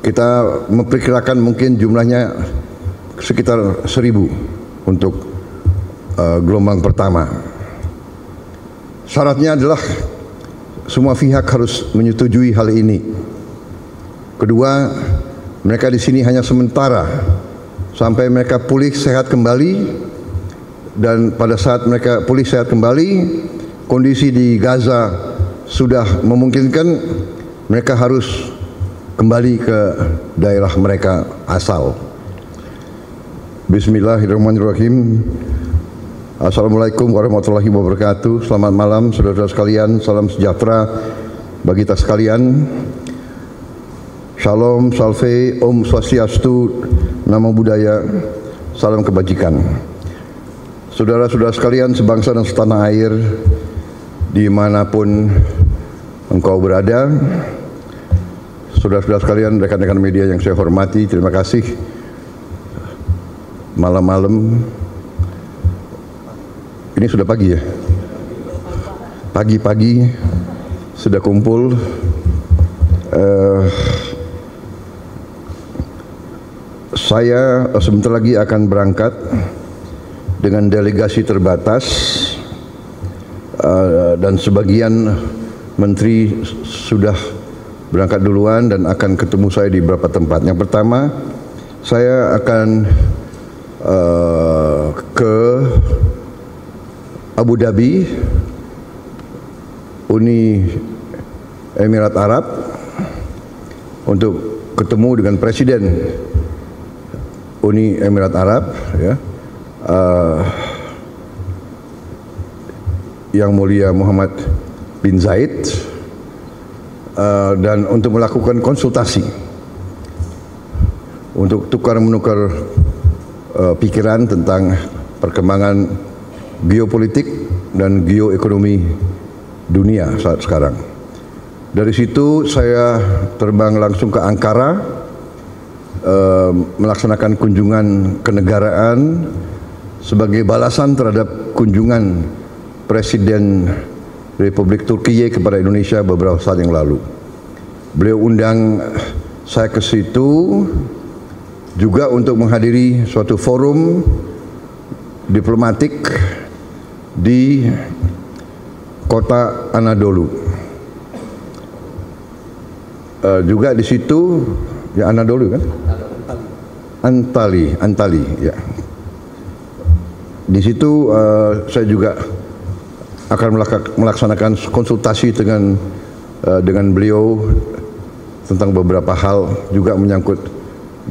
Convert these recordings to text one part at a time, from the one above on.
Kita memperkirakan mungkin jumlahnya sekitar 1.000 untuk gelombang pertama. Syaratnya adalah semua pihak harus menyetujui hal ini. Kedua, mereka di sini hanya sementara sampai mereka pulih sehat kembali, dan pada saat mereka pulih sehat kembali, kondisi di Gaza sudah memungkinkan, mereka harus kembali ke daerah mereka asal. Bismillahirrahmanirrahim. Assalamualaikum warahmatullahi wabarakatuh. Selamat malam saudara-saudara sekalian. Salam sejahtera bagi kita sekalian. Shalom, salve, Om Swastiastu, Namo Buddhaya, salam kebajikan. Saudara-saudara sekalian sebangsa dan setanah air, dimanapun engkau berada, saudara-saudara sekalian, rekan-rekan media yang saya hormati, terima kasih. Malam-malam, ini sudah pagi ya? Pagi-pagi sudah kumpul. Saya sebentar lagi akan berangkat dengan delegasi terbatas, dan sebagian menteri sudah berangkat duluan dan akan ketemu saya di beberapa tempat. Yang pertama, saya akan ke Abu Dhabi, Uni Emirat Arab, untuk ketemu dengan Presiden Uni Emirat Arab, ya, Yang Mulia Muhammad bin Zayed, dan untuk melakukan konsultasi, untuk tukar-menukar pikiran tentang perkembangan geopolitik dan geoekonomi dunia saat sekarang. Dari situ saya terbang langsung ke Ankara, melaksanakan kunjungan kenegaraan sebagai balasan terhadap kunjungan Presiden Republik Turkiye kepada Indonesia beberapa saat yang lalu. Beliau undang saya ke situ juga untuk menghadiri suatu forum diplomatik di kota Anadolu. Juga di situ, ya, Anadolu kan? Antali, ya. Di situ saya juga akan melaksanakan konsultasi dengan beliau tentang beberapa hal juga menyangkut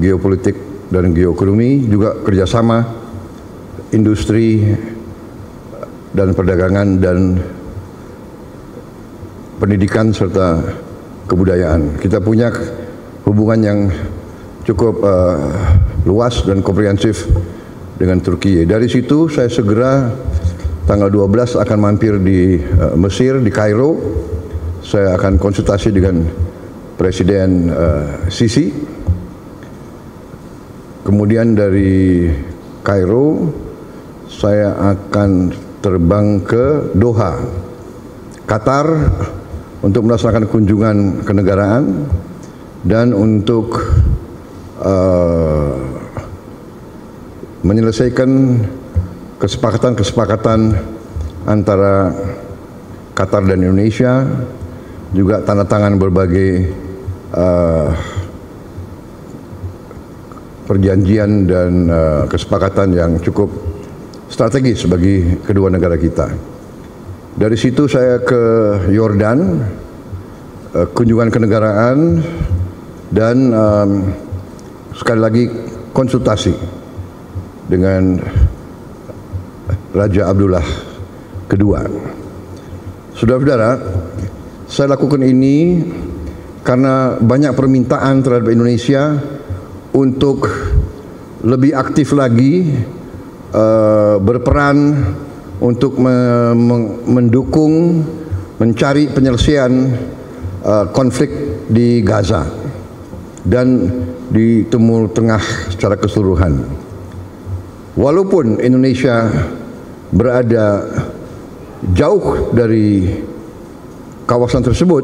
geopolitik dan geoekonomi, juga kerjasama industri dan perdagangan dan pendidikan serta kebudayaan. Kita punya hubungan yang cukup luas dan komprehensif dengan Turki. Dari situ saya segera tanggal 12 akan mampir di Mesir, di Kairo. Saya akan konsultasi dengan Presiden Sisi. Kemudian dari Kairo saya akan terbang ke Doha, Qatar, untuk melaksanakan kunjungan kenegaraan dan untuk menyelesaikan kesepakatan antara Qatar dan Indonesia, juga tanda tangan berbagai perjanjian dan kesepakatan yang cukup strategis bagi kedua negara kita. Dari situ saya ke Yordan, kunjungan kenegaraan dan sekali lagi konsultasi dengan Raja Abdullah II. Saudara-saudara, saya lakukan ini karena banyak permintaan terhadap Indonesia untuk lebih aktif lagi berperan untuk mendukung, mencari penyelesaian konflik di Gaza dan di Timur Tengah secara keseluruhan. Walaupun Indonesia berada jauh dari kawasan tersebut,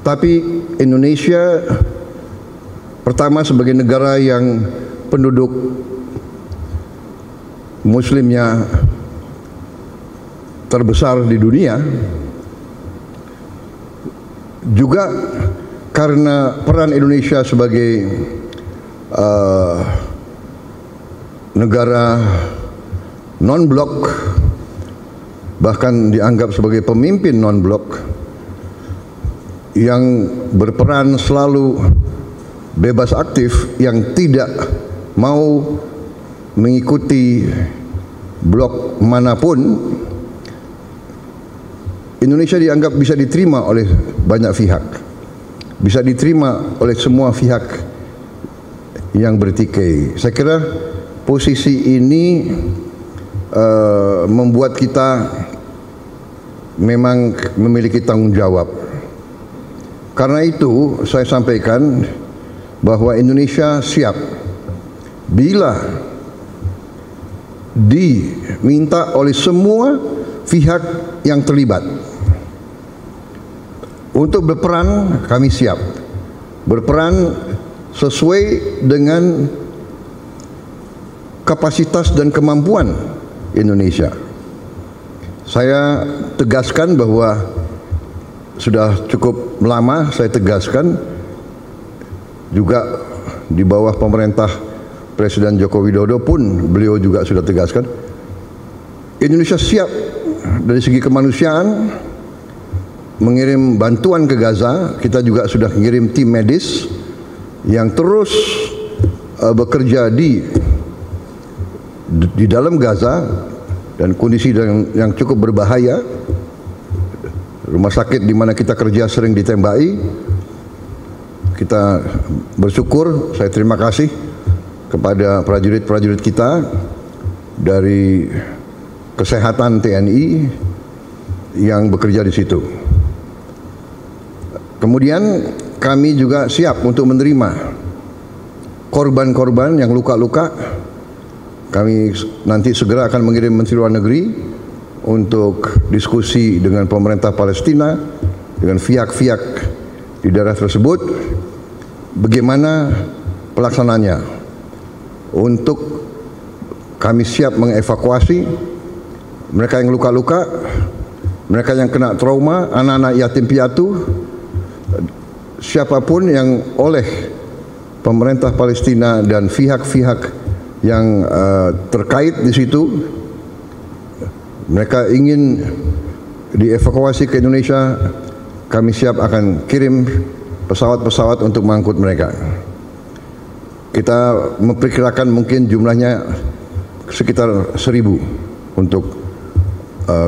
tapi Indonesia Pertama, sebagai negara yang penduduk muslimnya terbesar di dunia, juga karena peran Indonesia sebagai negara non-blok, bahkan dianggap sebagai pemimpin non-blok yang berperan selalu bebas aktif, yang tidak mau mengikuti blok manapun, Indonesia dianggap bisa diterima oleh banyak pihak, bisa diterima oleh semua pihak yang bertikai. Saya kira posisi ini membuat kita memang memiliki tanggung jawab. Karena itu saya sampaikan bahwa Indonesia siap bila diminta oleh semua pihak yang terlibat untuk berperan. Kami siap berperan sesuai dengan kapasitas dan kemampuan Indonesia. Saya tegaskan bahwa sudah cukup lama saya tegaskan, juga di bawah pemerintah Presiden Joko Widodo pun beliau juga sudah tegaskan, Indonesia siap dari segi kemanusiaan mengirim bantuan ke Gaza. Kita juga sudah mengirim tim medis yang terus bekerja di dalam Gaza, dan kondisi yang cukup berbahaya. Rumah sakit di mana kita kerja sering ditembaki. Kita bersyukur, saya terima kasih kepada prajurit-prajurit kita dari kesehatan TNI yang bekerja di situ. Kemudian kami juga siap untuk menerima korban-korban yang luka-luka. Kami nanti segera akan mengirim Menteri Luar Negeri untuk diskusi dengan pemerintah Palestina, dengan pihak-pihak di daerah tersebut, bagaimana pelaksananya. Untuk kami siap mengevakuasi mereka yang luka-luka, mereka yang kena trauma, anak-anak yatim piatu, siapapun yang oleh pemerintah Palestina dan pihak-pihak yang terkait di situ, mereka ingin dievakuasi ke Indonesia, kami siap akan kirim pesawat-pesawat untuk mengangkut mereka. Kita memperkirakan mungkin jumlahnya sekitar 1.000 untuk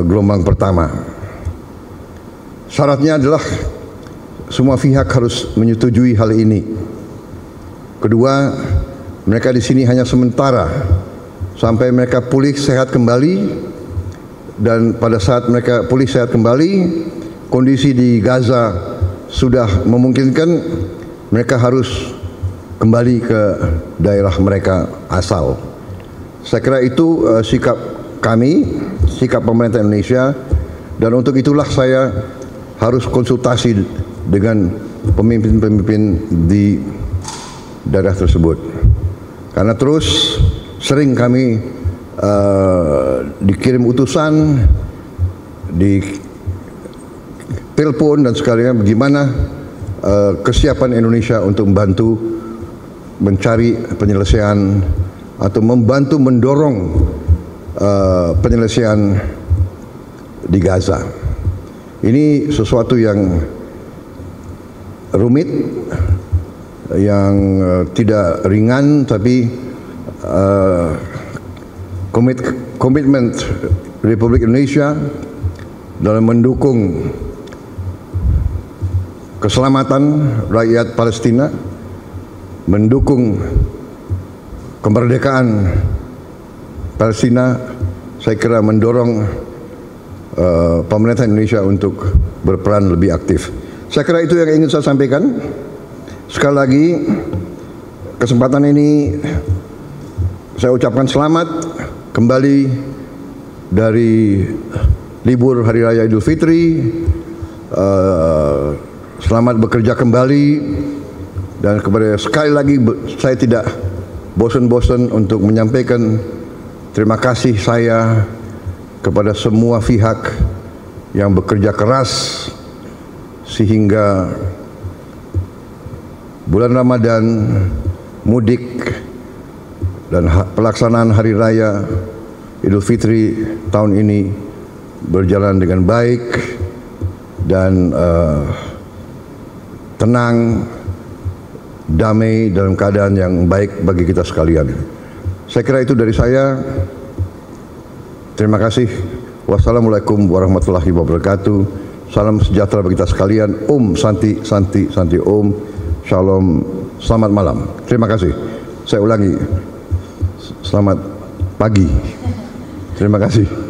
gelombang pertama. Syaratnya adalah semua pihak harus menyetujui hal ini. Kedua, mereka di sini hanya sementara sampai mereka pulih sehat kembali. Dan pada saat mereka pulih sehat kembali, kondisi di Gaza sudah memungkinkan, mereka harus kembali ke daerah mereka asal. Saya kira itu sikap kami, sikap pemerintah Indonesia, dan untuk itulah saya harus konsultasi dengan pemimpin-pemimpin di daerah tersebut. Karena terus sering kami dikirim utusan, di telepon dan sekalian bagaimana kesiapan Indonesia untuk membantu mencari penyelesaian atau membantu mendorong penyelesaian di Gaza. Ini sesuatu yang rumit, yang tidak ringan, tapi komitmen Republik Indonesia dalam mendukung keselamatan rakyat Palestina, mendukung kemerdekaan Palestina, saya kira mendorong pemerintah Indonesia untuk berperan lebih aktif. Saya kira itu yang ingin saya sampaikan. Sekali lagi, kesempatan ini saya ucapkan selamat kembali dari libur Hari Raya Idul Fitri. Selamat bekerja kembali Dan kepada sekali lagi saya tidak bosan-bosan untuk menyampaikan terima kasih saya kepada semua pihak yang bekerja keras sehingga bulan Ramadan, mudik, dan pelaksanaan Hari Raya Idul Fitri tahun ini berjalan dengan baik dan tenang, damai, dalam keadaan yang baik bagi kita sekalian. Saya kira itu dari saya. Terima kasih. Wassalamualaikum warahmatullahi wabarakatuh. Salam sejahtera bagi kita sekalian. Om Santi Santi Santi Om. Shalom. Selamat malam. Terima kasih. Saya ulangi. Selamat pagi. Terima kasih.